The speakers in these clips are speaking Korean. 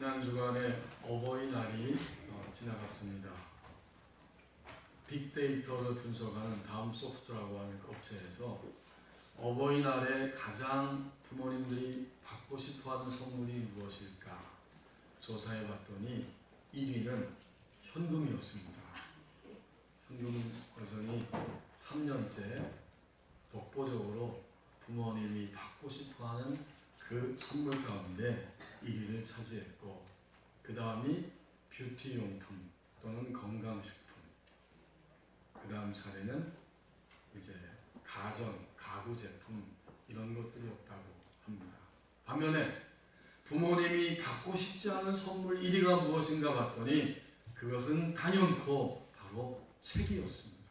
지난 주간에 어버이날이 지나갔습니다. 빅데이터를 분석하는 다음 소프트라고 하는 업체에서 어버이날에 가장 부모님들이 받고 싶어하는 선물이 무엇일까 조사해 봤더니 1위는 현금이었습니다. 현금 여성이 3년째 독보적으로 부모님이 받고 싶어하는 그 선물 가운데 1위를 차지했고, 그 다음이 뷰티용품 또는 건강식품, 그 다음 차례는 이제 가구 제품 이런 것들이었다고 합니다. 반면에 부모님이 받고 싶지 않은 선물 1위가 무엇인가 봤더니 그것은 단연코 바로 책이었습니다.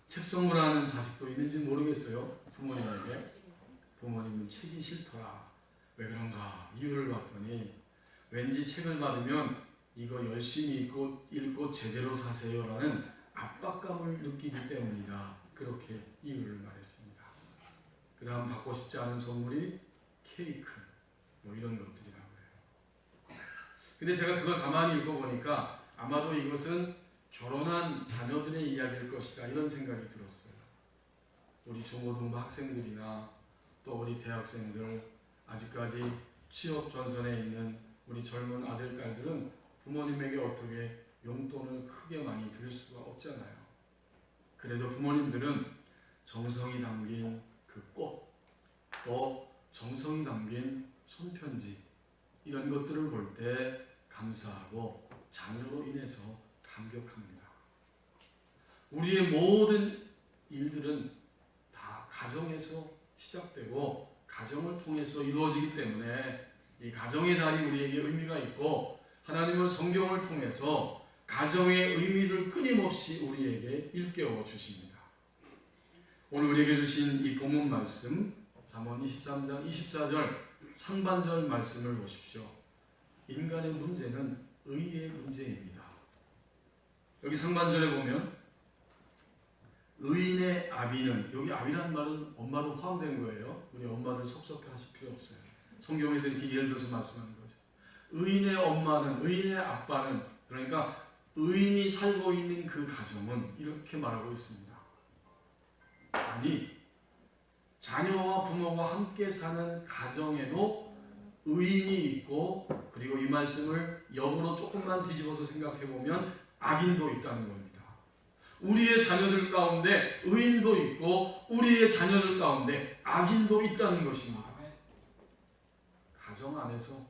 책 선물하는 자식도 있는지 모르겠어요. 부모님은 책이 싫더라. 왜 그런가 이유를 봤더니 왠지 책을 받으면 이거 열심히 읽고 제대로 사세요라는 압박감을 느끼기 때문이다. 그렇게 이유를 말했습니다. 그 다음 받고 싶지 않은 선물이 케이크 이런 것들이라고 해요. 근데 제가 그걸 가만히 읽어보니까 아마도 이것은 결혼한 자녀들의 이야기일 것이다 이런 생각이 들었어요. 우리 중고등부 학생들이나 또 우리 대학생들, 아직까지 취업 전선에 있는 우리 젊은 아들, 딸들은 부모님에게 어떻게 용돈을 크게 많이 드릴 수가 없잖아요. 그래도 부모님들은 정성이 담긴 그 꽃, 또 정성이 담긴 손편지 이런 것들을 볼 때 감사하고 자녀로 인해서 감격합니다. 우리의 모든 일들은 다 가정에서 시작되고 가정을 통해서 이루어지기 때문에 이 가정의 달이 우리에게 의미가 있고, 하나님은 성경을 통해서 가정의 의미를 끊임없이 우리에게 일깨워 주십니다. 오늘 우리에게 주신 이 본문 말씀 잠언 23장 24절 상반절 말씀을 보십시오. 인간의 문제는 의의 문제입니다. 여기 상반절에 보면 의인의 아비는, 여기 아비라는 말은 엄마도 포함된 거예요. 우리 엄마들 섭섭해 하실 필요 없어요. 성경에서 이렇게 예를 들어서 말씀하는 거죠. 의인의 엄마는, 의인의 아빠는, 그러니까 의인이 살고 있는 그 가정은 이렇게 말하고 있습니다. 아니, 자녀와 부모가 함께 사는 가정에도 의인이 있고, 그리고 이 말씀을 역으로 조금만 뒤집어서 생각해 보면 악인도 있다는 겁니다. 우리의 자녀들 가운데 의인도 있고 우리의 자녀들 가운데 악인도 있다는 것입니다. 가정 안에서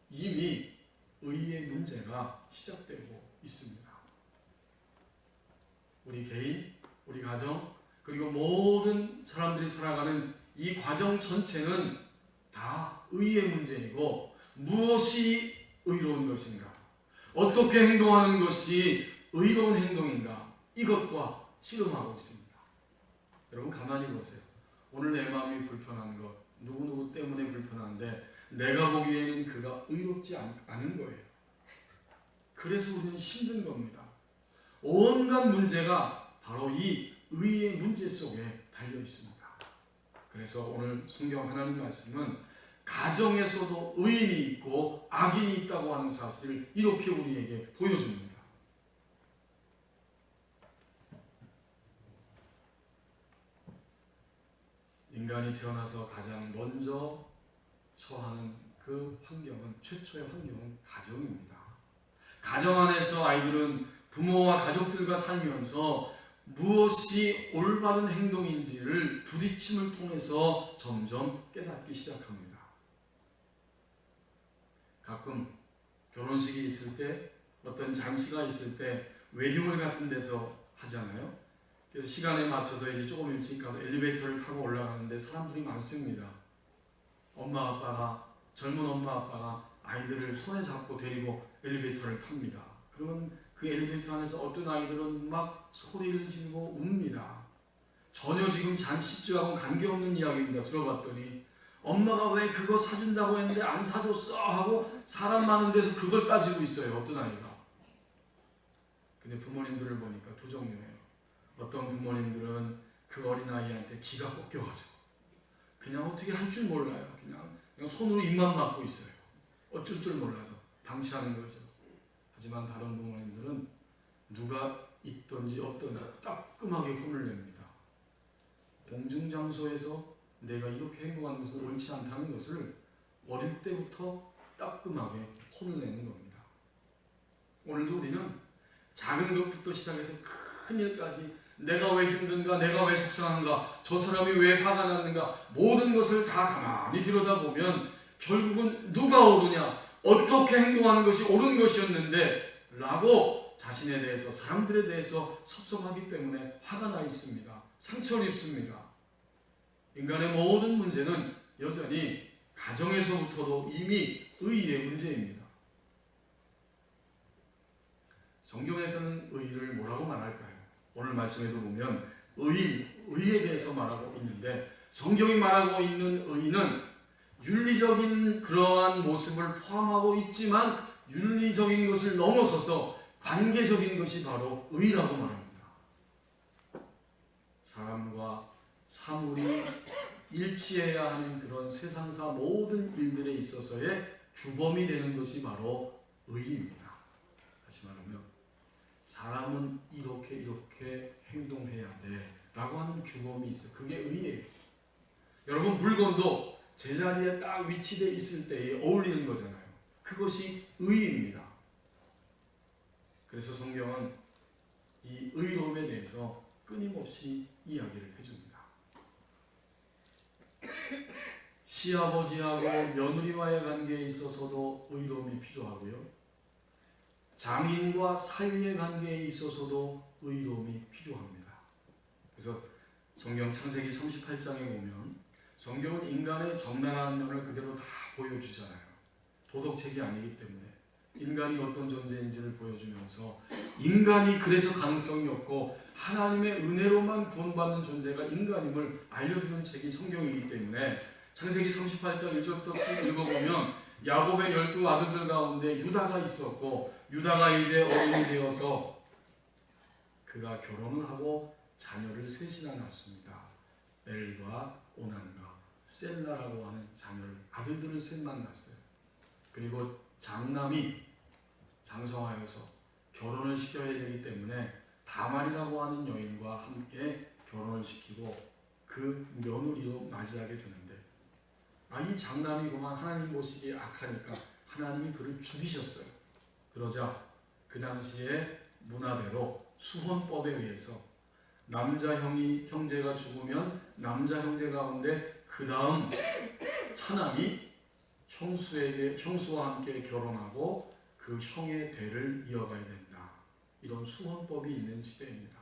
이미 의의 문제가 시작되고 있습니다. 우리 개인, 우리 가정, 그리고 모든 사람들이 살아가는 이 과정 전체는 다 의의 문제이고, 무엇이 의로운 것인가, 어떻게 행동하는 것이 의로운 행동인가, 이것과 씨름하고 있습니다. 여러분 가만히 보세요. 오늘 내 마음이 불편한 것, 누구누구 때문에 불편한데 내가 보기에는 그가 의롭지 않은 거예요. 그래서 우리는 힘든 겁니다. 온갖 문제가 바로 이 의의 문제 속에 달려 있습니다. 그래서 오늘 성경 하나님 말씀은 가정에서도 의인이 있고 악인이 있다고 하는 사실을 이렇게 우리에게 보여줍니다. 인간이 태어나서 가장 먼저 처하는 그 환경은, 최초의 환경은 가정입니다. 가정 안에서 아이들은 부모와 가족들과 살면서 무엇이 올바른 행동인지를 부딪힘을 통해서 점점 깨닫기 시작합니다. 가끔 결혼식이 있을 때, 어떤 장시가 있을 때 웨딩홀 같은 데서 하잖아요. 그래서 시간에 맞춰서 이제 조금 일찍 가서 엘리베이터를 타고 올라가는데 사람들이 많습니다. 젊은 엄마 아빠가 아이들을 손에 잡고 데리고 엘리베이터를 탑니다. 그러면 그 엘리베이터 안에서 어떤 아이들은 막 소리를 지르고 웁니다. 전혀 지금 잔치집하고는 관계없는 이야기입니다. 들어봤더니 엄마가 왜 그거 사준다고 했는데 안 사줬어 하고 사람 많은 데서 그걸 따지고 있어요. 어떤 아이가. 근데 부모님들을 보니까 두 종류예요. 어떤 부모님들은 그 어린아이한테 기가 꺾여가지고 그냥 어떻게 할 줄 몰라요. 그냥 손으로 입만 막고 있어요. 어쩔 줄 몰라서 방치하는 거죠. 하지만 다른 부모님들은 누가 있든지 없든지 따끔하게 혼을 냅니다. 공중장소에서 내가 이렇게 행동하는 것은 옳지 않다는 것을 어릴 때부터 따끔하게 혼을 내는 겁니다. 오늘도 우리는 작은 것부터 시작해서 큰 일까지 내가 왜 힘든가, 내가 왜 속상한가, 저 사람이 왜 화가 났는가, 모든 것을 다 가만히 들여다보면 결국은 누가 옳으냐, 어떻게 행동하는 것이 옳은 것이었는데 라고 자신에 대해서, 사람들에 대해서 섭섭하기 때문에 화가 나 있습니다. 상처를 입습니다. 인간의 모든 문제는 여전히 가정에서부터도 이미 의의 문제입니다. 성경에서는 의를 뭐라고 말할까요? 오늘 말씀에도 보면 의에 대해서 말하고 있는데, 성경이 말하고 있는 의는 윤리적인 그러한 모습을 포함하고 있지만 윤리적인 것을 넘어서서 관계적인 것이 바로 의라고 말합니다. 사람과 사물이 일치해야 하는 그런 세상사 모든 일들에 있어서의 규범이 되는 것이 바로 의입니다. 다시 말하면 사람은 이렇게 행동해야 돼 라고 하는 규범이 있어요. 그게 의예요. 여러분, 물건도 제자리에 딱 위치되어 있을 때에 어울리는 거잖아요. 그것이 의입니다. 그래서 성경은 이 의로움에 대해서 끊임없이 이야기를 해줍니다. 시아버지하고 며느리와의 관계에 있어서도 의로움이 필요하고요. 장인과 사위의 관계에 있어서도 의로움이 필요합니다. 그래서 성경 창세기 38장에 보면 성경은 인간의 적나라한 면을 그대로 다 보여주잖아요. 도덕책이 아니기 때문에 인간이 어떤 존재인지를 보여주면서 인간이 그래서 가능성이 없고 하나님의 은혜로만 구원받는 존재가 인간임을 알려주는 책이 성경이기 때문에 창세기 38장 1절부터 쭉 읽어보면 야곱의 12 아들들 가운데 유다가 있었고, 유다가 이제 어른이 되어서 그가 결혼을 하고 자녀를 셋이나 낳습니다. 엘과 오난과 셀라라고 하는 자녀를, 아들들을 셋만 낳았어요. 그리고 장남이 장성하여서 결혼을 시켜야 되기 때문에 다말이라고 하는 여인과 함께 결혼을 시키고 그 며느리로 맞이하게 되는데, 이 장남이 그만 하나님 보시기에 악하니까 하나님이 그를 죽이셨어요. 그러자 그 당시에 문화대로 수혼법에 의해서 남자 형제가 죽으면 남자 형제 가운데 그 다음 차남이 형수와 함께 결혼하고 그 형의 대를 이어가야 된다. 이런 수혼법이 있는 시대입니다.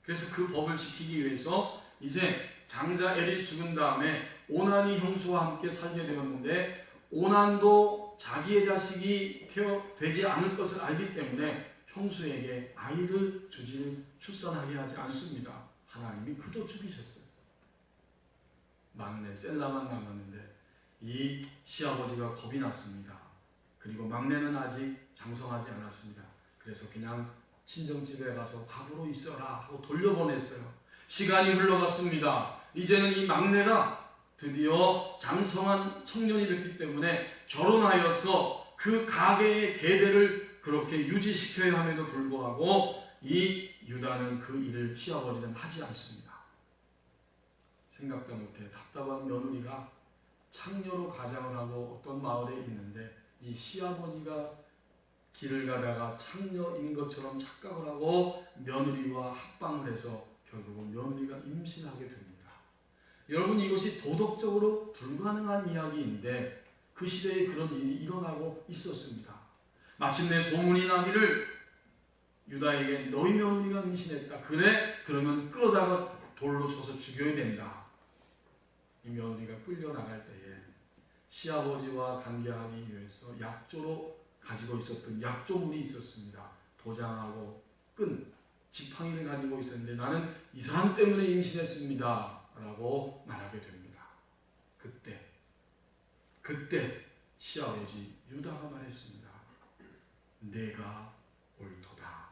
그래서 그 법을 지키기 위해서 이제 장자 엘이 죽은 다음에 오난이 형수와 함께 살게 되었는데, 오난도 자기의 자식이 되지 않을 것을 알기 때문에 형수에게 아이를 출산하게 하지 않습니다. 하나님이 그도 죽이셨어요. 막내 셀라만 남았는데 이 시아버지가 겁이 났습니다. 그리고 막내는 아직 장성하지 않았습니다. 그래서 그냥 친정집에 가서 과부로 있어라 하고 돌려보냈어요. 시간이 흘러갔습니다. 이제는 이 막내가 드디어 장성한 청년이 됐기 때문에 결혼하여서 그 가게의 계대를 그렇게 유지시켜야 함에도 불구하고 이 유다는 그 일을 시아버지는 하지 않습니다. 생각도 못해 답답한 며느리가 창녀로 가장을 하고 어떤 마을에 있는데, 이 시아버지가 길을 가다가 창녀인 것처럼 착각을 하고 며느리와 합방을 해서 결국은 며느리가 임신하게 됩니다. 여러분, 이것이 도덕적으로 불가능한 이야기인데 그 시대에 그런 일이 일어나고 있었습니다. 마침내 소문이 나기를 유다에게 너희 며느리가 임신했다. 그래? 그러면 끌어다가 돌로 쳐서 죽여야 된다. 이 며느리가 끌려나갈 때에 시아버지와 관계하기 위해서 약조로 가지고 있었던 약조물이 있었습니다. 도장하고 끈, 지팡이를 가지고 있었는데 나는 이 사람 때문에 임신했습니다 라고 말하게 됩니다. 그때 시아버지 유다가 말했습니다. 내가 옳도다.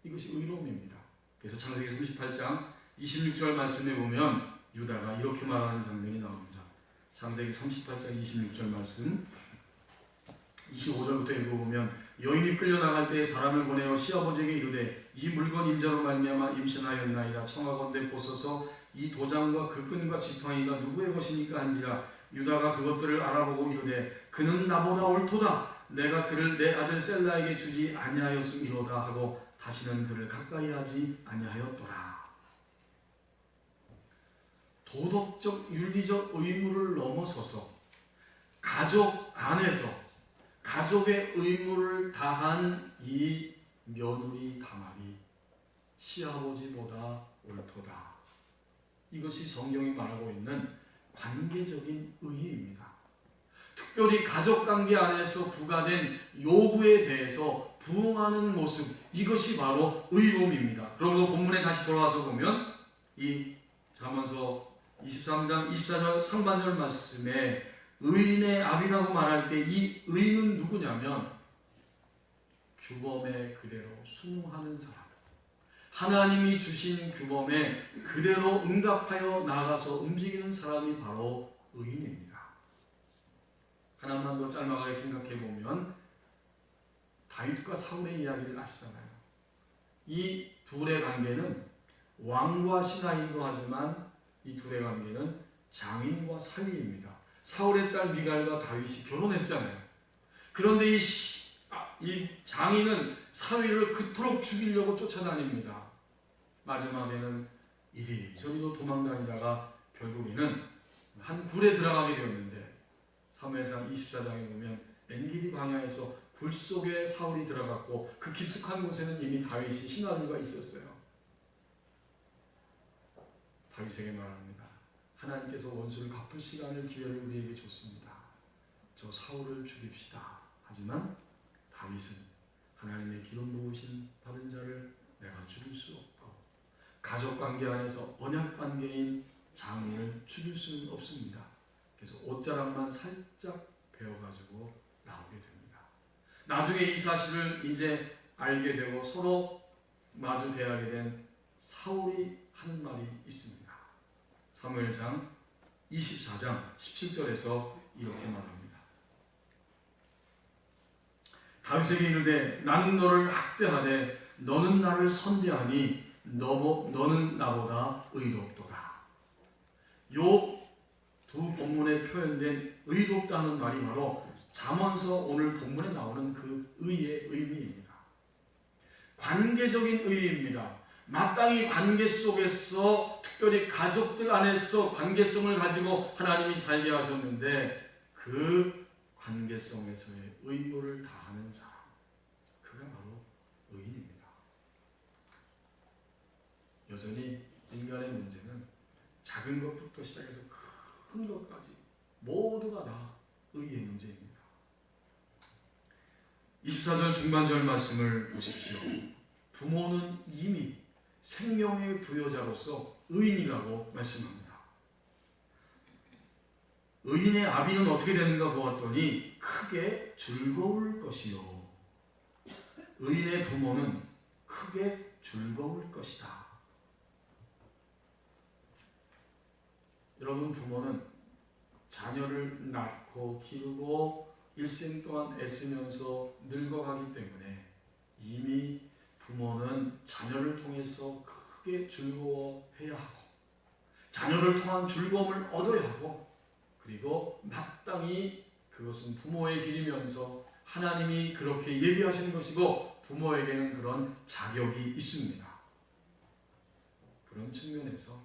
이것이 의로움입니다. 그래서 창세기 38장 26절 말씀에 보면 유다가 이렇게 말하는 장면이 나옵니다. 창세기 38장 26절 말씀 25절부터 읽어보면 여인이 끌려나갈 때에 사람을 보내어 시아버지에게 이르되 이 물건 임자로 말미암아 임신하였나이다. 청하건대 보소서 이 도장과 그 끈과 지팡이가 누구의 것이니까 한지라. 유다가 그것들을 알아보고 이르되 그는 나보다 옳도다. 내가 그를 내 아들 셀라에게 주지 아니하였음이로다 하고 다시는 그를 가까이 하지 아니하였더라. 도덕적 윤리적 의무를 넘어서서 가족 안에서 가족의 의무를 다한 이 며느리 다말이 시아버지보다 옳도다. 이것이 성경이 말하고 있는 관계적인 의의입니다. 특별히 가족관계 안에서 부과된 요구에 대해서 부응하는 모습, 이것이 바로 의로움입니다. 그러므로 본문에 다시 돌아와서 보면 이 잠언서 23장 24절 상반절 말씀에 의인의 압이라고 말할 때 이 의인은 누구냐면 규범에 그대로 순응하는 사람, 하나님이 주신 규범에 그대로 응답하여 나아가서 움직이는 사람이 바로 의인입니다. 하나만 더 짤막하게 생각해 보면 다윗과 사울의 이야기를 아시잖아요. 이 둘의 관계는 왕과 신하이기도 하지만 이 둘의 관계는 장인과 사위입니다. 사울의 딸 미갈과 다윗이 결혼했잖아요. 그런데 이 장인은 사위를 그토록 죽이려고 쫓아다닙니다. 마지막에는 이리저리로 도망다니다가 결국에는 한 굴에 들어가게 되었는데 사무엘상 24장에 보면 엔기디 광야에서 굴 속에 사울이 들어갔고 그 깊숙한 곳에는 이미 다윗이 신하들과 있었어요. 다윗에게 말합니다. 하나님께서 원수를 갚을 시간을 기회를 우리에게 줬습니다. 저 사울을 죽입시다. 하지만 다윗은 하나님의 기름 부으신 받은 자를 내가 죽일 수 없고 가족관계 안에서 언약관계인 장인을 죽일 수는 없습니다. 그래서 옷자락만 살짝 베어가지고 나오게 됩니다. 나중에 이 사실을 이제 알게 되고 서로 마주 대하게 된 사울이 한 말이 있습니다. 사무엘상 24장 17절에서 이렇게 말합니다. 다윗에게 이르되 나는 너를 학대하되 너는 나를 선대하니 너는 나보다 의롭도다. 요 두 본문에 표현된 의롭다는 말이 바로 잠언서 오늘 본문에 나오는 그 의의 의미입니다. 관계적인 의의입니다. 마땅히 관계 속에서 특별히 가족들 안에서 관계성을 가지고 하나님이 살게 하셨는데 그 관계성에서의 의무를 다하는 사람, 그가 바로 의인입니다. 여전히 인간의 문제는 작은 것부터 시작해서 큰 것까지 모두가 다 의의 문제입니다. 24절 중반절 말씀을 보십시오. 부모는 이미 생명의 부여자로서 의인이라고 말씀합니다. 의인의 아비는 어떻게 되는가 보았더니 크게 즐거울 것이요. 의인의 부모는 크게 즐거울 것이다. 여러분, 부모는 자녀를 낳고 기르고 일생 동안 애쓰면서 늙어가기 때문에 이미 부모는 자녀를 통해서 크게 즐거워해야 하고 자녀를 통한 즐거움을 얻어야 하고 그리고 마땅히 그것은 부모의 길이면서 하나님이 그렇게 예비하신 것이고 부모에게는 그런 자격이 있습니다. 그런 측면에서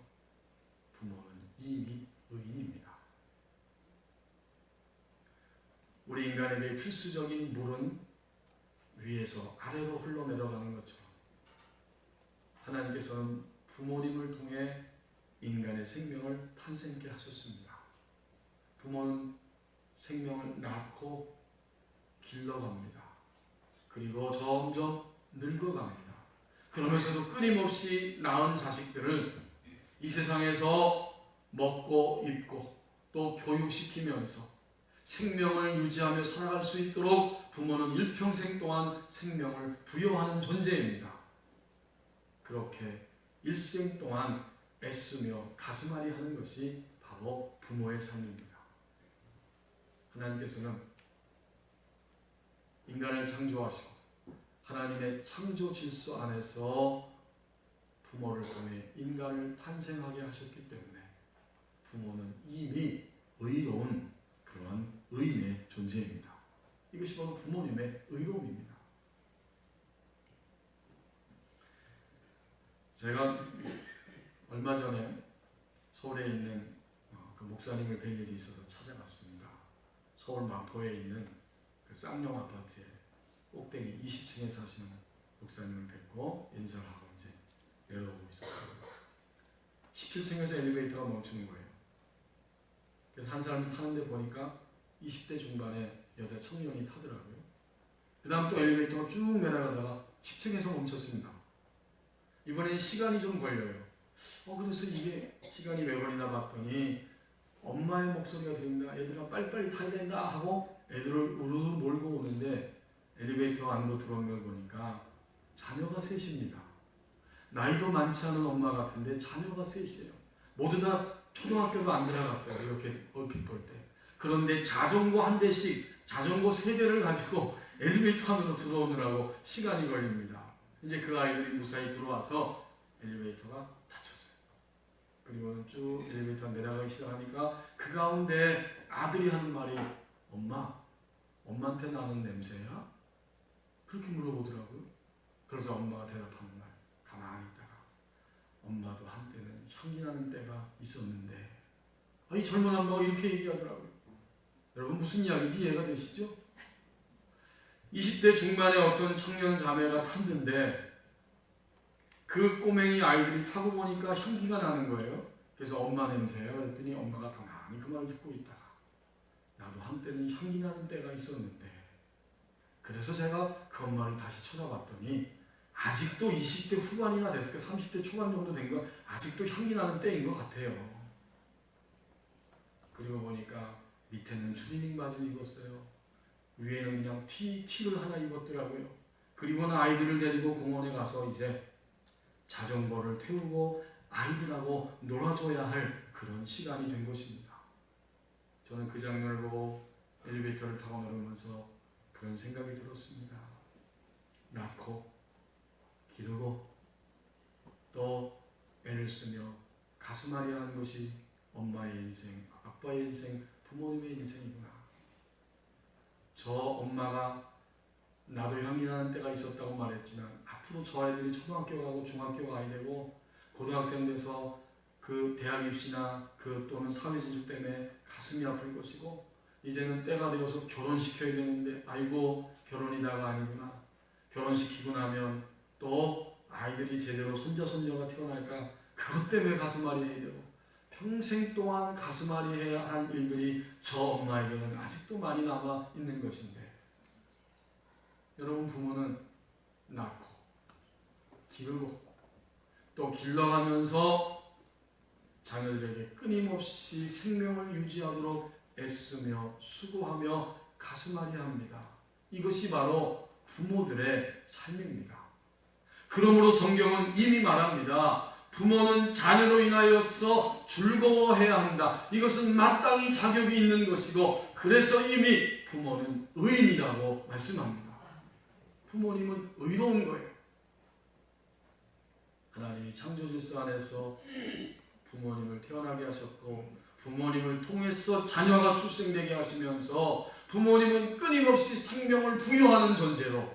부모는 이미 의인입니다. 우리 인간에게 필수적인 물은 위에서 아래로 흘러내려가는 것처럼 하나님께서는 부모님을 통해 인간의 생명을 탄생케 하셨습니다. 부모는 생명을 낳고 길러갑니다. 그리고 점점 늙어갑니다. 그러면서도 끊임없이 낳은 자식들을 이 세상에서 먹고 입고 또 교육시키면서 생명을 유지하며 살아갈 수 있도록 부모는 일평생 동안 생명을 부여하는 존재입니다. 그렇게 일생 동안 애쓰며 가슴앓이 하는 것이 바로 부모의 삶입니다. 하나님께서는 인간을 창조하시고 하나님의 창조 질서 안에서 부모를 통해 인간을 탄생하게 하셨기 때문에 부모는 이미 의로운 그러한 의인의 존재입니다. 이것이 바로 부모님의 의로움입니다. 제가 얼마 전에 서울에 있는 그 목사님을 뵐 일이 있어서 찾아갔습니다. 서울 마포에 있는 그 쌍용 아파트에 꼭대기 20층에 사시는 목사님을 뵙고 인사를 하고 이제 내려오고 있었어요. 17층에서 엘리베이터가 멈추는 거예요. 그래서 한 사람이 타는데 보니까 20대 중반의 여자 청년이 타더라고요. 그 다음 또 엘리베이터가 쭉 내려가다가 10층에서 멈췄습니다. 이번엔 시간이 좀 걸려요. 그래서 이게 시간이 몇 번이나 봤더니 엄마의 목소리가 들린다. 얘들아 빨리빨리 타야 된다 하고 애들을 우르르 몰고 오는데 엘리베이터 안으로 들어온 걸 보니까 자녀가 셋입니다. 나이도 많지 않은 엄마 같은데 자녀가 셋이에요. 모두 다 초등학교도 안 들어갔어요. 이렇게 얼핏 볼 때. 그런데 자전거 한 대씩 자전거 세 대를 가지고 엘리베이터 안으로 들어오느라고 시간이 걸립니다. 이제 그 아이들이 무사히 들어와서 엘리베이터가 닫혔어요. 그리고는 쭉 엘리베이터 내려가기 시작하니까 그 가운데 아들이 하는 말이 엄마한테 나는 냄새야? 그렇게 물어보더라고요. 그래서 엄마가 대답하는 말 가만히 있다가 엄마도 한때는 향기 나는 때가 있었는데 이 젊은 엄마가 이렇게 얘기하더라고요. 여러분 무슨 이야기인지 이해가 되시죠? 20대 중반의 어떤 청년 자매가 탔는데 그 꼬맹이 아이들이 타고 보니까 향기가 나는 거예요. 그래서 엄마 냄새야 그랬더니 엄마가 가만히 그 말을 듣고 있다가 나도 한때는 향기 나는 때가 있었는데 그래서 제가 그 엄마를 다시 쳐다봤더니 아직도 20대 후반이나 됐을까 30대 초반 정도 된 거 아직도 향기 나는 때인 것 같아요. 그리고 보니까 밑에는 추리닝 바지를 입었어요. 위에는 그냥 티를 하나 입었더라고요. 그리고는 아이들을 데리고 공원에 가서 이제 자전거를 태우고 아이들하고 놀아줘야 할 그런 시간이 된 것입니다. 저는 그 장면을 보고 엘리베이터를 타고 내려오면서 그런 생각이 들었습니다. 낳고 기르고 또 애를 쓰며 가슴앓이 하는 것이 엄마의 인생, 아빠의 인생, 부모님의 인생이구나. 저 엄마가 나도 향기 나는 때가 있었다고 말했지만 앞으로 저 아이들이 초등학교 가고 중학교 가야 되고 고등학생 돼서 그 대학 입시나 또는 사회 진출 때문에 가슴이 아플 것이고 이제는 때가 되어서 결혼시켜야 되는데 아이고 결혼이 다가 아니구나. 결혼시키고 나면 또 아이들이 제대로 손자 손녀가 태어날까 그것 때문에 가슴앓이 해야 되고 평생 동안 가슴앓이 해야 할 일들이 저 엄마에게는 아직도 많이 남아 있는 것인데 여러분 부모는 낳고 기르고 또 길러가면서 자녀들에게 끊임없이 생명을 유지하도록 애쓰며 수고하며 가슴앓이합니다. 이것이 바로 부모들의 삶입니다. 그러므로 성경은 이미 말합니다. 부모는 자녀로 인하여서 즐거워해야 한다. 이것은 마땅히 자격이 있는 것이고 그래서 이미 부모는 의인이라고 말씀합니다. 부모님은 의로운 거예요. 하나님이 창조 질서 안에서 부모님을 태어나게 하셨고 부모님을 통해서 자녀가 출생되게 하시면서 부모님은 끊임없이 생명을 부여하는 존재로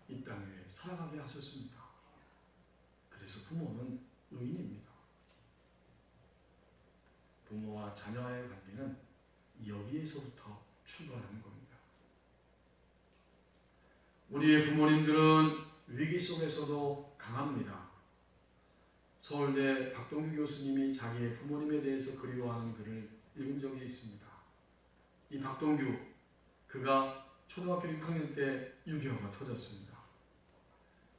이 땅에 살아가게 하셨습니다. 그래서 부모는 의인입니다. 부모와 자녀와의 관계는 여기에서부터 출발하는 겁니다. 우리의 부모님들은 위기 속에서도 강합니다. 서울대 박동규 교수님이 자기의 부모님에 대해서 그리워하는 글을 읽은 적이 있습니다. 이 박동규, 그가 초등학교 6학년 때 6.25가 터졌습니다.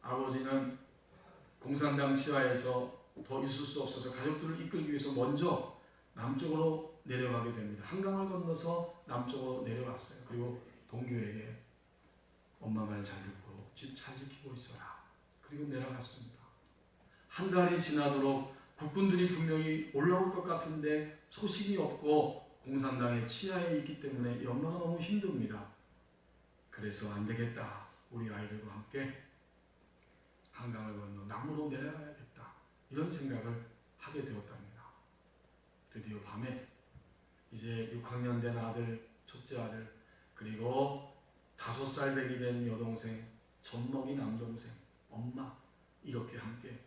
아버지는 공산당 치하에서 더 있을 수 없어서 가족들을 이끌기 위해서 먼저 남쪽으로 내려가게 됩니다. 한강을 건너서 남쪽으로 내려갔어요. 그리고 동규에게 엄마 말 잘 듣고 집 잘 지키고 있어라. 그리고 내려갔습니다. 한 달이 지나도록 국군들이 분명히 올라올 것 같은데 소식이 없고 공산당의 치하에 있기 때문에 이 엄마가 너무 힘듭니다. 그래서 안 되겠다. 우리 아이들과 함께 한강을 건너 남으로 내려가야겠다. 이런 생각을 하게 되었답니다. 드디어 밤에 이제 6학년 된 아들, 첫째 아들, 그리고 5살 배기 된 여동생, 젖먹이 남동생, 엄마 이렇게 함께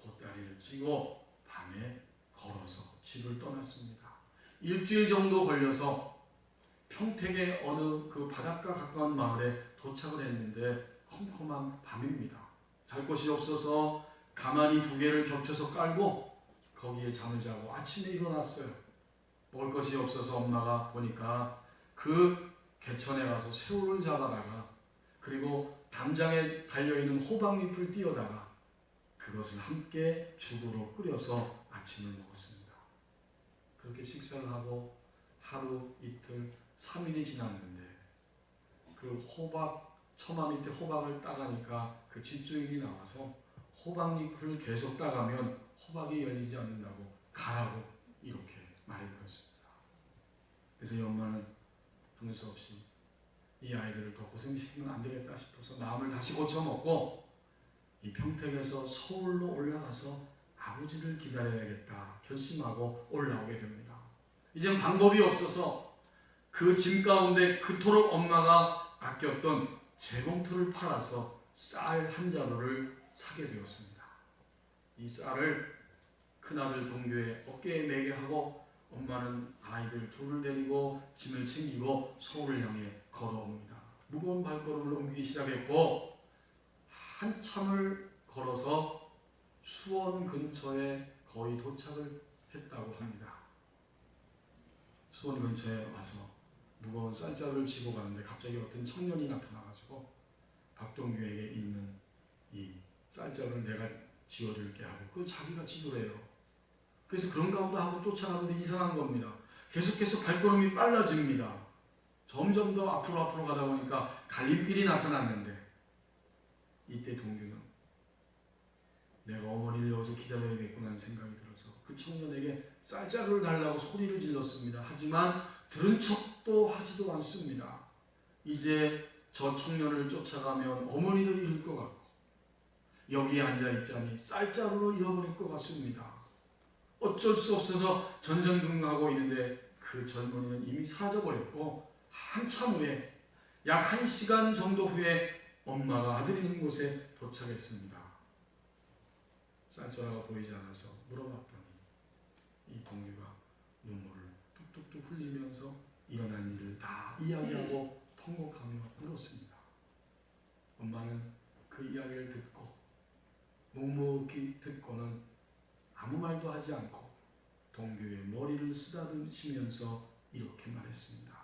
보따리를 쥐고 밤에 걸어서 집을 떠났습니다. 일주일 정도 걸려서 평택의 어느 그 바닷가 가까운 마을에 도착을 했는데 컴컴한 밤입니다. 잘 곳이 없어서 가마니 2개를 겹쳐서 깔고 거기에 잠을 자고 아침에 일어났어요. 먹을 것이 없어서 엄마가 보니까 그 개천에 가서 새우를 잡아다가 그리고 담장에 달려있는 호박잎을 띄어다가 그것을 함께 죽으로 끓여서 아침을 먹었습니다. 그렇게 식사를 하고 하루, 이틀, 3일이 지났는데 그 호박, 처마 밑에 호박을 따가니까 그 집주인이 나와서 호박잎을 계속 따가면 호박이 열리지 않는다고 가라고 이렇게 말해버렸습니다. 그래서 이 엄마는 하는 수 없이 이 아이들을 더 고생시키면 안 되겠다 싶어서 마음을 다시 고쳐먹고 이 평택에서 서울로 올라가서 아버지를 기다려야겠다 결심하고 올라오게 됩니다. 이젠 방법이 없어서 그 짐 가운데 그토록 엄마가 아꼈던 재봉틀을 팔아서 쌀 한 자루를 사게 되었습니다. 이 쌀을 큰아들 동규의 어깨에 매게 하고 엄마는 아이들 둘을 데리고 짐을 챙기고 서울을 향해 걸어옵니다. 무거운 발걸음을 옮기기 시작했고 한참을 걸어서 수원 근처에 거의 도착을 했다고 합니다. 수원 근처에 와서 무거운 쌀자루를 지고 가는데 갑자기 어떤 청년이 나타나가지고 박동규에게 있는 이 쌀자루를 내가 지어줄게 하고 그걸 자기가 지도래요. 그래서 그런가 보다 하고 쫓아가는데 이상한 겁니다. 계속해서 발걸음이 빨라집니다. 점점 더 앞으로 가다 보니까 갈림길이 나타났는데 이때 동규는 내가 어머니를 여기서 기다려야겠구나 생각이 들어서 그 청년에게 쌀자루를 달라고 소리를 질렀습니다. 하지만 들은 척도 하지도 않습니다. 이제 저 청년을 쫓아가면 어머니를 잃을 것 같고 여기에 앉아있자니 쌀자루를 잃어버릴 것 같습니다. 어쩔 수 없어서 전전긍긍하고 있는데 그 젊은이는 이미 사라져버렸고 한참 후에 약 1시간 정도 후에 엄마가 아들이 있는 곳에 도착했습니다. 쌀자루가 보이지 않아서 물어봤더니 이 동규가 눈물을 뚝뚝뚝 흘리면서 일어난 일을 다 이야기하고 통곡하며 울었습니다. 엄마는 그 이야기를 듣고 묵묵히 듣고는 아무 말도 하지 않고 동규의 머리를 쓰다듬으시면서 이렇게 말했습니다.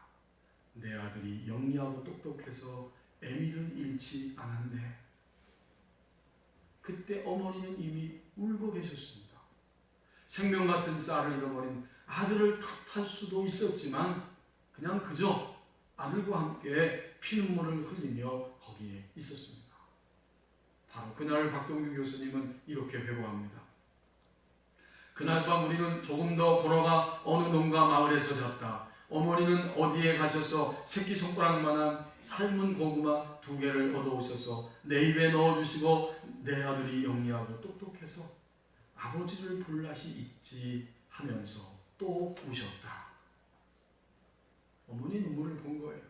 내 아들이 영리하고 똑똑해서 애미를 잃지 않았네. 그때 어머니는 이미 울고 계셨습니다. 생명 같은 쌀을 잃어버린 아들을 탓할 수도 있었지만 그냥 그저 아들과 함께 피눈물을 흘리며 거기에 있었습니다. 바로 그날 박동규 교수님은 이렇게 회고합니다. 그날 밤 우리는 조금 더 걸어가 어느 농가 마을에서 잤다. 어머니는 어디에 가셔서 새끼손가락만한 삶은 고구마 2개를 얻어오셔서 내 입에 넣어주시고 내 아들이 영리하고 똑똑해서 아버지를 볼 낯이 있지 하면서 또 우셨다. 어머니 눈물을 본 거예요.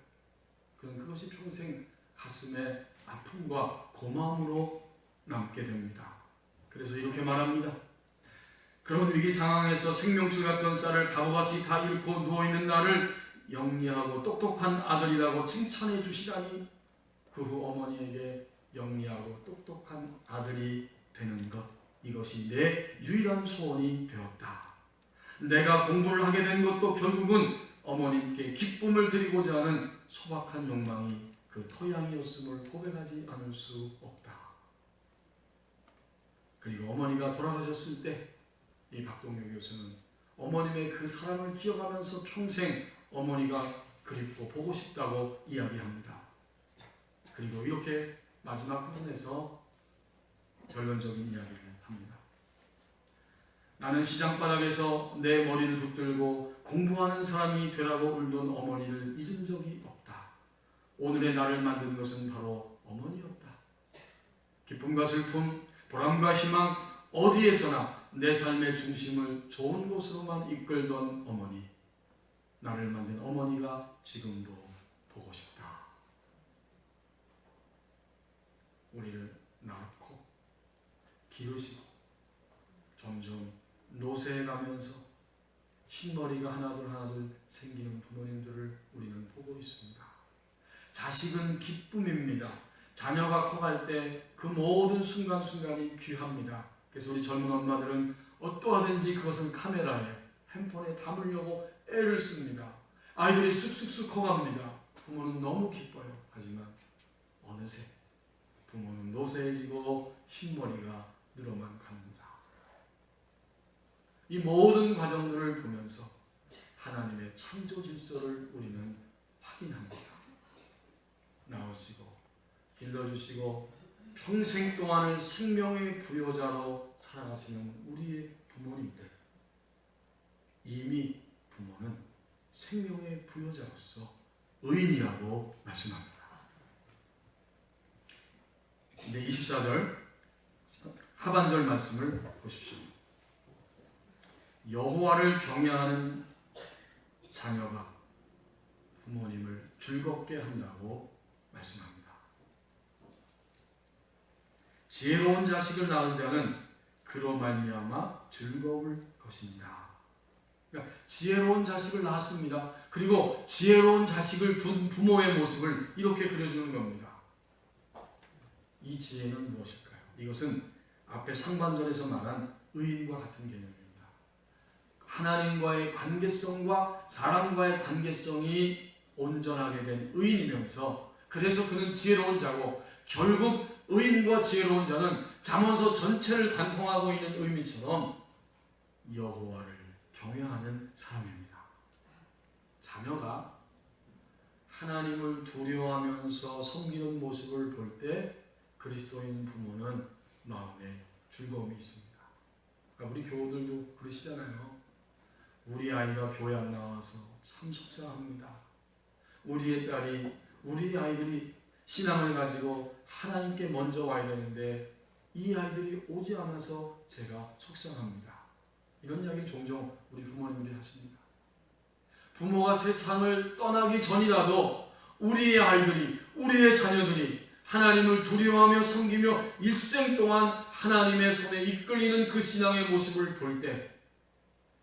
그는 그것이 평생 가슴에 아픔과 고마움으로 남게 됩니다. 그래서 이렇게 말합니다. 그런 위기 상황에서 생명줄 같던 쌀을 바보같이 다 잃고 누워있는 나를 영리하고 똑똑한 아들이라고 칭찬해 주시다니 그 후 어머니에게 영리하고 똑똑한 아들이 되는 것, 이것이 내 유일한 소원이 되었다. 내가 공부를 하게 된 것도 결국은 어머님께 기쁨을 드리고자 하는 소박한 욕망이 그 토양이었음을 고백하지 않을 수 없다. 그리고 어머니가 돌아가셨을 때 이 박동규 교수는 어머님의 그 사랑을 기억하면서 평생 어머니가 그립고 보고 싶다고 이야기합니다. 그리고 이렇게 마지막 부분에서 결론적인 이야기를 합니다. 나는 시장바닥에서 내 머리를 붙들고 공부하는 사람이 되라고 울던 어머니를 잊은 적이 없다. 오늘의 나를 만든 것은 바로 어머니였다. 기쁨과 슬픔, 보람과 희망, 어디에서나 내 삶의 중심을 좋은 곳으로만 이끌던 어머니, 나를 만든 어머니가 지금도 보고 싶다. 우리를 낳고 기르시고 점점 노쇠해가면서 흰머리가 하나둘 생기는 부모님들을 우리는 보고 있습니다. 자식은 기쁨입니다. 자녀가 커갈 때 그 모든 순간순간이 귀합니다. 그래서 우리 젊은 엄마들은 어떠하든지 그것을 카메라에, 핸폰에 담으려고 애를 씁니다. 아이들이 쑥쑥쑥 커갑니다. 부모는 너무 기뻐요. 하지만 어느새 부모는 노쇠해지고 흰머리가 늘어만 갑니다. 이 모든 과정들을 보면서 하나님의 창조 질서를 우리는 확인합니다. 낳으시고 길러주시고 평생 동안을 생명의 부여자로 살아가시는 우리의 부모님들, 이미 부모는 생명의 부여자로서 의인이라고 말씀합니다. 이제 24절 하반절 말씀을 보십시오. 여호와를 경외하는 자녀가 부모님을 즐겁게 한다고 말씀합니다. 지혜로운 자식을 낳은 자는 그로 말미암아 즐거울 것입니다. 그러니까 지혜로운 자식을 낳았습니다. 그리고 지혜로운 자식을 둔 부모의 모습을 이렇게 그려주는 겁니다. 이 지혜는 무엇일까요? 이것은 앞에 상반절에서 말한 의인과 같은 개념입니다. 하나님과의 관계성과 사람과의 관계성이 온전하게 된 의인이면서 그래서 그는 지혜로운 자고 결국 의인과 지혜로운 자는 잠언서 전체를 관통하고 있는 의미처럼 여호와를 경외하는 사람입니다. 자녀가 하나님을 두려워하면서 섬기는 모습을 볼 때 그리스도인 부모는 마음에 즐거움이 있습니다. 그러니까 우리 교우들도 그러시잖아요. 우리 아이가 교회 안 나와서 참 속상합니다. 우리의 딸이, 우리 아이들이 신앙을 가지고 하나님께 먼저 와야 되는데 이 아이들이 오지 않아서 제가 속상합니다. 이런 이야기 종종 우리 부모님들이 하십니다. 부모가 세상을 떠나기 전이라도 우리의 아이들이, 우리의 자녀들이 하나님을 두려워하며 섬기며 일생 동안 하나님의 손에 이끌리는 그 신앙의 모습을 볼 때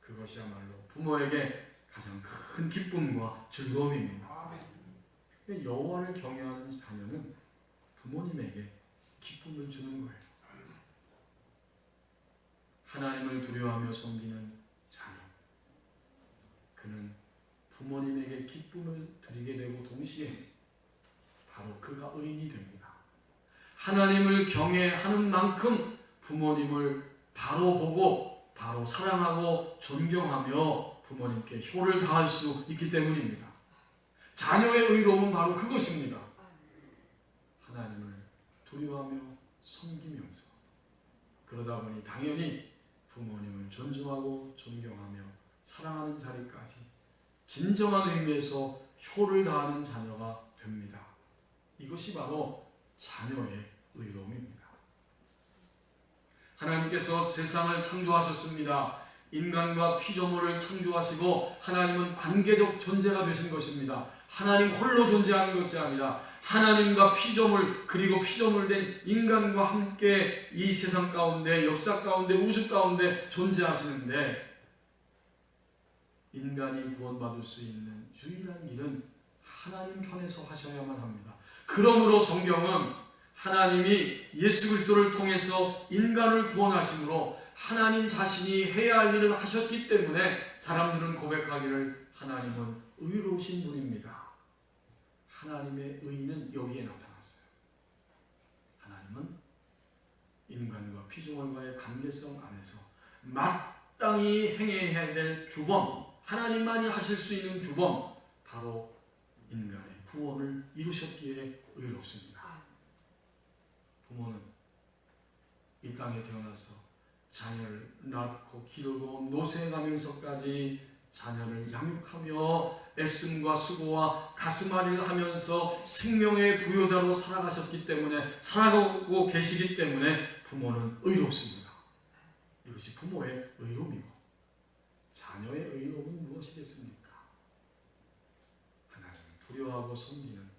그것이야말로 부모에게 가장 큰 기쁨과 즐거움입니다. 여호와를 경외하는 자녀는 부모님에게 기쁨을 주는 거예요. 하나님을 두려워하며 섬기는 자녀, 그는 부모님에게 기쁨을 드리게 되고 동시에 바로 그가 의인이 됩니다. 하나님을 경외하는 만큼 부모님을 바로 보고 바로 사랑하고 존경하며 부모님께 효를 다할 수 있기 때문입니다. 자녀의 의로움은 바로 그것입니다. 하나님을 두려워하며 섬기면서 그러다 보니 당연히 부모님을 존중하고 존경하며 사랑하는 자리까지 진정한 의미에서 효를 다하는 자녀가 됩니다. 이것이 바로 자녀의 의로움입니다. 하나님께서 세상을 창조하셨습니다. 인간과 피조물을 창조하시고 하나님은 관계적 존재가 되신 것입니다. 하나님 홀로 존재하는 것이 아니라 하나님과 피조물 그리고 피조물된 인간과 함께 이 세상 가운데 역사 가운데 우주 가운데 존재하시는데 인간이 구원받을 수 있는 유일한 일은 하나님 편에서 하셔야만 합니다. 그러므로 성경은 하나님이 예수 그리스도를 통해서 인간을 구원하심으로 하나님 자신이 해야 할 일을 하셨기 때문에 사람들은 고백하기를 하나님은 의로우신 분입니다. 하나님의 의는 여기에 나타났어요. 하나님은 인간과 피조물과의 관계성 안에서 마땅히 행해야 될 규범, 하나님만이 하실 수 있는 규범, 바로 인간의 구원을 이루셨기에 의롭습니다. 부모는 이 땅에 태어나서 자녀를 낳고 기르고 노쇠해가면서까지 자녀를 양육하며 애씀과 수고와 가슴앓이를 하면서 생명의 부여자로 살아가셨기 때문에, 살아가고 계시기 때문에 부모는 의롭습니다. 이것이 부모의 의로움이고, 자녀의 의로움은 무엇이겠습니까? 하나님을 두려워하고 섬기는,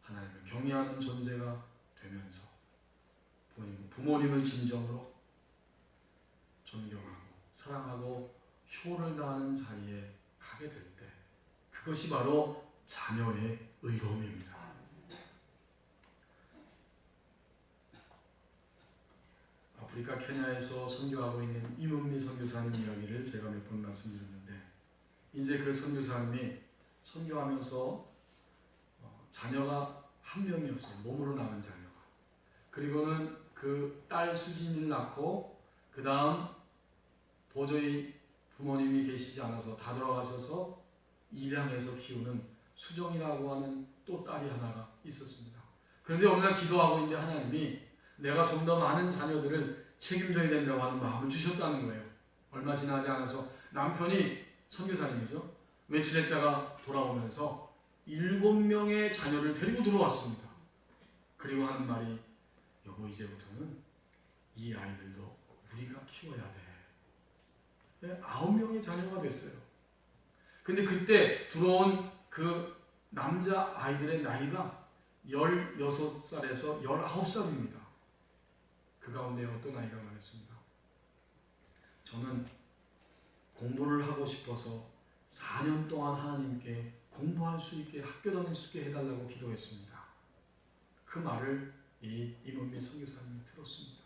하나님을 경외하는 존재가 되면서 부모님을 진정으로 존경하고 사랑하고 효를 다하는 자리에 가게 될 때, 그것이 바로 자녀의 의로움입니다. 아프리카 케냐에서 선교하고 있는 이문미 선교사님 이야기를 제가 몇 번 말씀드렸는데, 이제 그 선교사님이 선교하면서 자녀가 한 명이었어요. 몸으로 낳은 자녀가. 그리고는 그 딸 수진이를 낳고, 그 다음 도저히 부모님이 계시지 않아서 다 돌아가셔서 입양해서 키우는 수정이라고 하는 또 딸이 하나가 있었습니다. 그런데 어느 날 기도하고 있는데 하나님이 내가 좀 더 많은 자녀들을 책임져야 된다고 하는 마음을 주셨다는 거예요. 얼마 지나지 않아서 남편이 선교사님이죠. 외출했다가 돌아오면서 7명의 자녀를 데리고 들어왔습니다. 그리고 하는 말이, 여보 이제부터는 이 아이들도 우리가 키워야 돼. 9명의 자녀가 됐어요. 근데 그때 들어온 그 남자 아이들의 나이가 16살에서 19살입니다. 그 가운데 어떤 아이가 말했습니다. 저는 공부를 하고 싶어서 4년 동안 하나님께 공부할 수 있게, 학교 다닐 수 있게 해달라고 기도했습니다. 그 말을 이 이문미 선교사님이 들었습니다.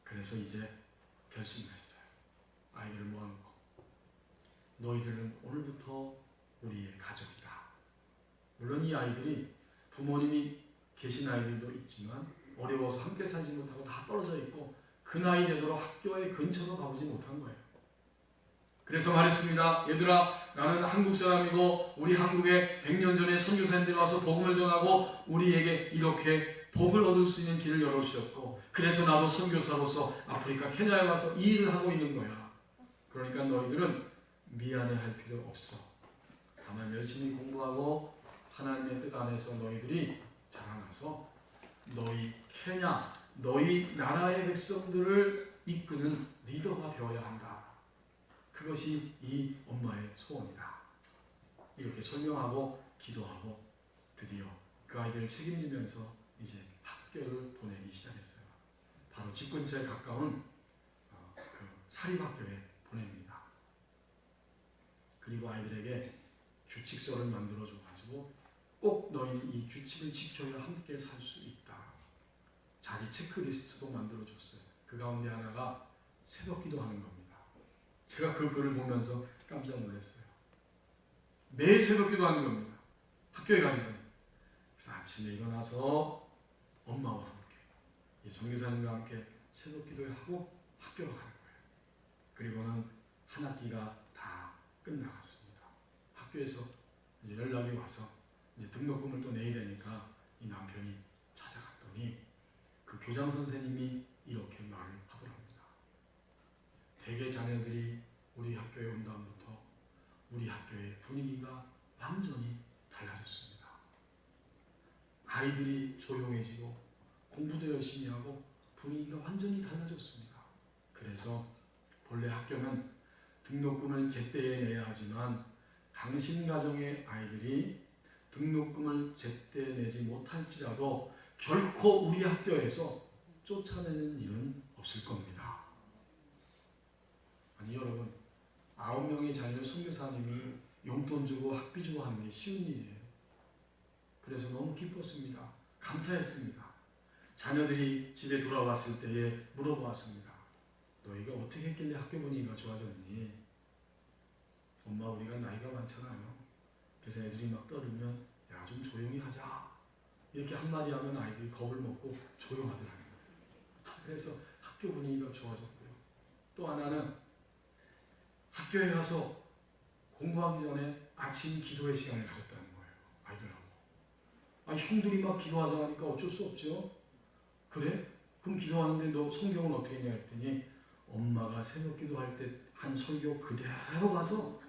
그래서 이제 결심했어요. 아이들을 모아놓고, 너희들은 오늘부터 우리의 가족이다. 물론 이 아이들이 부모님이 계신 아이들도 있지만 어려워서 함께 살지 못하고 다 떨어져 있고, 그 나이 되도록 학교의 근처도 가보지 못한 거예요. 그래서 말했습니다. 얘들아, 나는 한국 사람이고 우리 한국에 100년 전에 선교사님들이 와서 복음을 전하고 우리에게 이렇게 복을 얻을 수 있는 길을 열어주셨고, 그래서 나도 선교사로서 아프리카 케냐에 와서 이 일을 하고 있는 거야. 그러니까 너희들은 미안해할 필요 없어. 다만 열심히 공부하고 하나님의 뜻 안에서 너희들이 자라나서 너희 케냐, 너희 나라의 백성들을 이끄는 리더가 되어야 한다. 그것이 이 엄마의 소원이다. 이렇게 설명하고 기도하고 드디어 그 아이들을 책임지면서 이제 학교를 보내기 시작했어요. 바로 집 근처에 가까운 그 사립학교에 보냅니다. 그리고 아이들에게 규칙서를 만들어줘가지고 꼭 너희는 이 규칙을 지켜야 함께 살 수 있다. 자기 체크리스트도 만들어줬어요. 그 가운데 하나가 새벽 기도하는 겁니다. 제가 그 글을 보면서 깜짝 놀랐어요. 매일 새벽 기도하는 겁니다. 학교에 가기 전에. 그래서 아침에 일어나서 엄마와 함께, 이 선교사님과 함께 새벽 기도를 하고 학교로 가는 거예요. 그리고는 한 학기가 다 끝나갔습니다. 학교에서 이제 연락이 와서 이제 등록금을 또 내야 되니까 이 남편이 찾아갔더니 그 교장 선생님이 이렇게 말을 하더랍니다. 대개 자녀들이 우리 학교에 온 다음부터 우리 학교의 분위기가 완전히 달라졌습니다. 아이들이 조용해지고 공부도 열심히 하고 분위기가 완전히 달라졌습니다. 그래서 본래 학교는 등록금을 제때에 내야 하지만 당신 가정의 아이들이 등록금을 제때 내지 못할지라도 결코 우리 학교에서 쫓아내는 일은 없을 겁니다. 아니 여러분, 9명의 자녀를 선교사님이 용돈 주고 학비 주고 하는 게 쉬운 일이에요. 그래서 너무 기뻤습니다. 감사했습니다. 자녀들이 집에 돌아왔을 때에 물어보았습니다. 너희가 어떻게 했길래 학교 분위기가 좋아졌니? 엄마, 우리가 나이가 많잖아요. 그래서 애들이 막 떠들면 야, 좀 조용히 하자. 이렇게 한마디 하면 아이들이 겁을 먹고 조용하더라고요. 그래서 학교 분위기가 좋아졌고요. 또 하나는 학교에 가서 공부하기 전에 아침 기도의 시간을 가졌다는 거예요. 아이들하고. 형들이 막 기도하자 하니까 어쩔 수 없죠. 그래? 그럼 기도하는데 너 성경은 어떻게 했냐 했더니 엄마가 새벽 기도할 때 한 설교 그대로 가서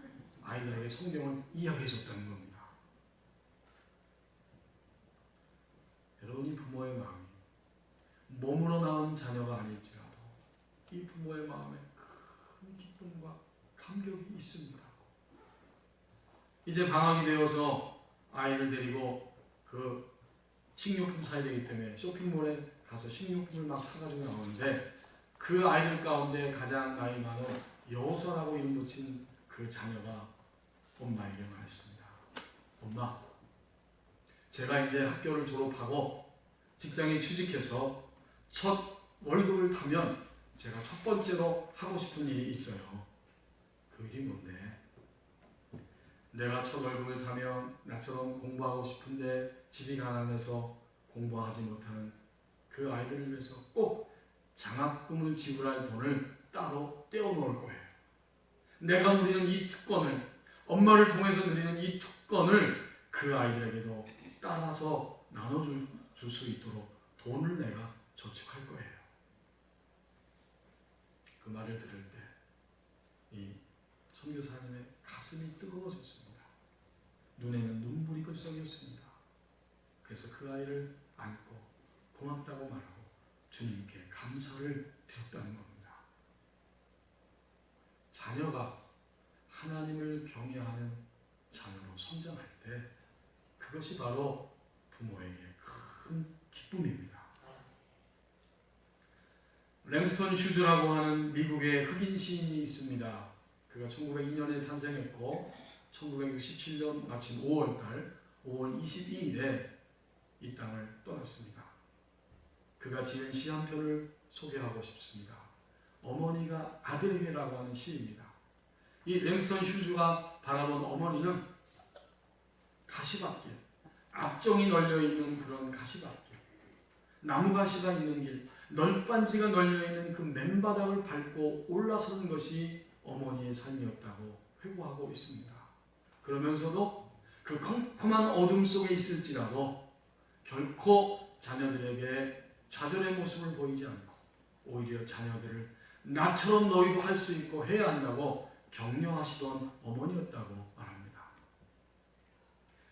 아이들에게 성경을 이야기해 줬다는 겁니다. 여러분이 부모의 마음이 몸으로 낳은 자녀가 아닐지라도 이 부모의 마음에 큰 기쁨과 감격이 있습니다. 이제 방학이 되어서 아이를 데리고 그 식료품 사야 되기 때문에 쇼핑몰에 가서 식료품을 막 사가지고 나오는데 그 아이들 가운데 가장 나이 많은 여호수아라고 이름 붙인 그 자녀가 엄마에게 말했습니다. 엄마, 제가 이제 학교를 졸업하고 직장에 취직해서 첫 월급을 타면 제가 첫 번째로 하고 싶은 일이 있어요. 그 일이 뭔데? 내가 첫 월급을 타면 나처럼 공부하고 싶은데 집이 가난해서 공부하지 못하는 그 아이들을 위해서 꼭 장학금을 지불할 돈을 따로 떼어놓을 거예요. 내가 누리는 이 특권을, 엄마를 통해서 누리는 이 특권을 그 아이들에게도 따라서 나눠줄 수 있도록 돈을 내가 저축할 거예요. 그 말을 들을 때 이 선교사님의 가슴이 뜨거워졌습니다. 눈에는 눈물이 글썽였습니다. 그래서 그 아이를 안고 고맙다고 말하고 주님께 감사를 드렸다는 겁니다. 자녀가 하나님을 경외하는 자녀로 성장할 때 그것이 바로 부모에게 큰 기쁨입니다. 랭스턴 휴즈라고 하는 미국의 흑인 시인이 있습니다. 그가 1902년에 탄생했고 1967년 마침 5월 22일에 이 땅을 떠났습니다. 그가 지은 시 한 편을 소개하고 싶습니다. 어머니가 아들에게라고 하는 시입니다. 이 랭스턴 휴즈가 바라본 어머니는 가시밭길, 앞정이 널려있는 그런 가시밭길, 나무가시가 있는 길, 널빤지가 널려있는 그 맨바닥을 밟고 올라서는 것이 어머니의 삶이었다고 회고하고 있습니다. 그러면서도 그 컴컴한 어둠 속에 있을지라도 결코 자녀들에게 좌절의 모습을 보이지 않고 오히려 자녀들을 나처럼 너희도 할 수 있고 해야 한다고 격려하시던 어머니였다고 말합니다.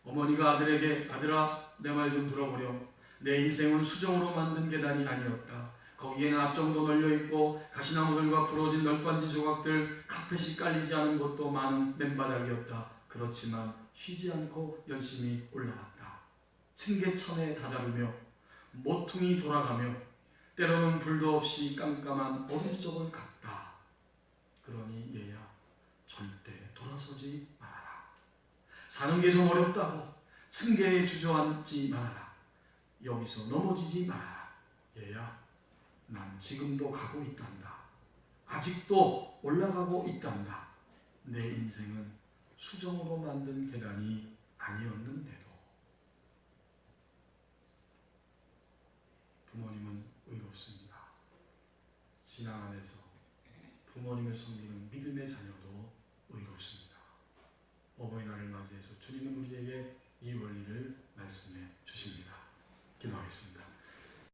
어머니가 아들에게 아들아 내 말 좀 들어보렴. 내 인생은 수정으로 만든 계단이 아니었다. 거기에는 앞정도 널려있고 가시나무들과 부러진 널빤지 조각들, 카펫이 깔리지 않은 곳도 많은 맨바닥이었다. 그렇지만 쉬지 않고 열심히 올라갔다. 층계천에 다다르며 모퉁이 돌아가며 때로는 불도 없이 깜깜한 어둠 속을 갔다. 그러니 얘야 절대 돌아서지 말아라. 사는 게 좀 어렵다고 층계에 주저앉지 말아라. 여기서 넘어지지 말아라. 얘야 난 지금도 가고 있단다. 아직도 올라가고 있단다. 내 인생은 수정으로 만든 계단이 아니었는데도. 부모님은 의롭습니다. 신앙 안에서 부모님을 섬기는 믿음의 자녀도 의롭습니다. 어버이날을 맞이해서 주님은 우리에게 이 원리를 말씀해 주십니다. 기도하겠습니다.